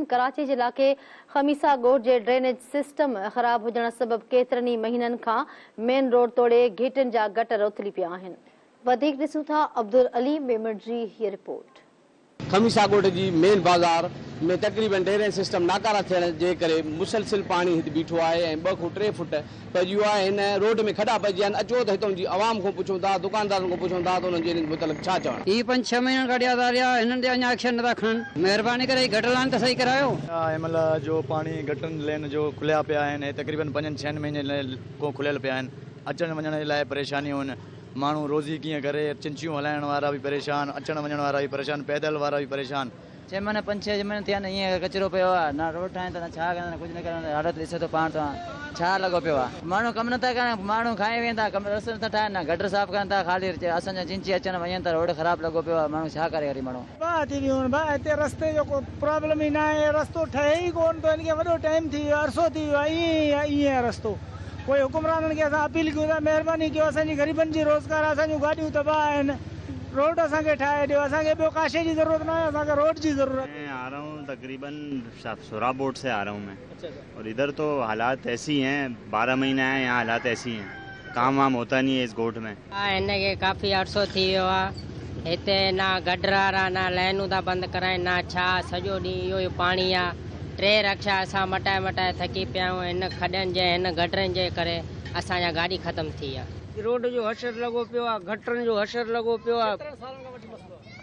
आहिनि। कराची जे इलाइक़े खमीसा ॻोठ जे ड्रेनेज सिस्टम ख़राब हुजण सबबि केतिरनि ई महीननि खां मेन रोड तोड़े घेटनि जा गटर उथली पिया आहिनि। वधीक ॾिसूं था अब्दुल अली मेमण जी हीअ रिपोर्ट। खमीसा ॻोठ जी मेन बाज़ार में तक़रीबन ड्रेनेज सिस्टम नाकारा थियण जे करे मुसलसिल पाणी हिते बीठो आहे ऐं 2 खां 3 फुट पइजी वियो आहे। हिन रोड में खॾा पइजी आहिनि। अचो त हितां जी आवाम खां पुछूं था, दुकानदारनि खां पुछूं था त उन्हनि जे मुतलिक़ छा चवणु। ही 5-6 महीना कढिया था रहिया, हिननि ते अञा एक्शन नथा खणनि। महिरबानी करे गटर लाइन त सही करायो। हिनमहिल जो पाणी गटरनि लेन जो खुलिया पिया आहिनि, तक़रीबन 5-6 महीने को खुलियल पिया आहिनि। अचण वञण जे लाइ परेशानियूं आहिनि। माण्हू रोज़ी कीअं करे, चिंचियूं हलाइण वारा बि परेशान, अचण वञण वारा बि परेशान, पैदल वारा बि परेशान। 6 महीने 5-6 महीने थिया न ईअं कचिरो पियो आहे, न रोड ठाहिनि था न छा कनि, कुझु न कनि। हालत ॾिसो त पाण तव्हां छा लॻो पियो आहे। माण्हू कमु नथा कनि, माण्हू खाए वेंदा, रस्तो नथा ठाहिनि, न गटर साफ़ कनि था, ख़ाली असांजा चिंची अचनि वञनि था, रोड ख़राबु लॻो पियो आहे। माण्हू छा करे वरी माण्हू हिते रस्ते जो को प्रॉब्लम ई न आहे, रस्तो ठहे ई कोन थो। हिनखे वॾो टाइम थी वियो, अरसो थी वियो आहे, ईअं आहे रस्तो। कोई हुकुमराननि खे असां अपील कयूं था, महिरबानी कयो, असांजी ग़रीबनि जी रोज़गार, असांजूं गाॾियूं तबाह आहिनि, रोड असांखे ठाहे ॾियो। असांखे ॿियो काशे जी ज़रूरत न आहे, असांखे रोड जी ज़रूरत है। मैं आ रहा हूँ तकरीबन सोरा बोर्ड से आ रहा हूँ मैं। और इधर तो हालात ऐसी हैं, 12 महीने हैं यहाँ, हालात ऐसी हैं, काम वाम होता नहीं है इस गोठ में। इनके काफ़ी अरसो थी वियो आहे। हिते ना गटर वारा ना लाइनूं था बंदि कराइनि, ना छा, सॼो ॾींहुं इहो पाणी आहे। 3 रिक्शा असां मटाए मटाए थकी पिया आहियूं हिन खॾनि जे, हिन गटरनि जे करे असांजा गाॾी ख़तम थी आहे। रोड जो हशर लॻो पियो आहे, गटरनि जो हशर लॻो पियो आहे।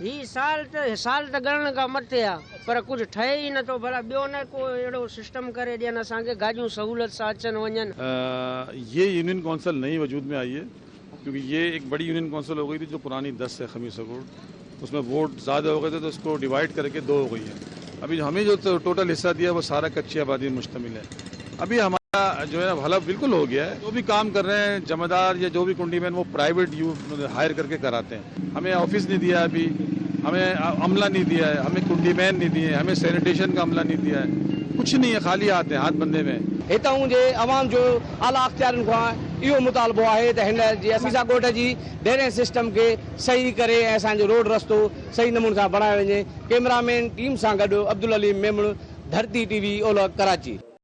ही साल त गणण खां मथे आहे, पर कुझु ठहे ई नथो। भला ॿियो न को अहिड़ो सिस्टम करे ॾियनि असांखे, गाॾियूं सहूलियत सां अचनि वञनि। ये यूनियन काउंसिल नई वजूद में आई है, क्योंकि ये एक बड़ी यूनियन काउंसिल हो गई थी जो पुरानी 10 है खमीसा ॻोठ। उसमें वोट ज़्यादा हो गए थे तो उसको डिवाइड करके 2 हो गई है। अभी हमें जो टोटल हिस्सा दिया वो सारा कच्ची आबादी में मुश्तमिल है। अभी हमारा जो है ना भला बिल्कुल हो गया है। जो भी काम कर रहे हैं जमादार या जो भी कुंडीमैन, वो प्राइवेट हायर करके कराते हैं। हमें ऑफिस नहीं दिया, अभी हमें अमला नहीं दिया है, हमें कुंडीमैन नहीं दिए, हमें सैनिटेशन का अमला नहीं दिया है, कुछ नहीं है, खाली हाथ है, हाथ बंदे में। हितां जे अवाम जो आला अख्तियारनि खां इहो मुतालबो आहे त हिन जी खमीसा ॻोठ जी ड्रेनेज सिस्टम खे सही करे ऐं असांजो रोड रस्तो सही नमूने सां बणायो वञे। कैमरामैन टीम सां गॾु अब्दुल अली मेमण, धरती TV ओलह कराची।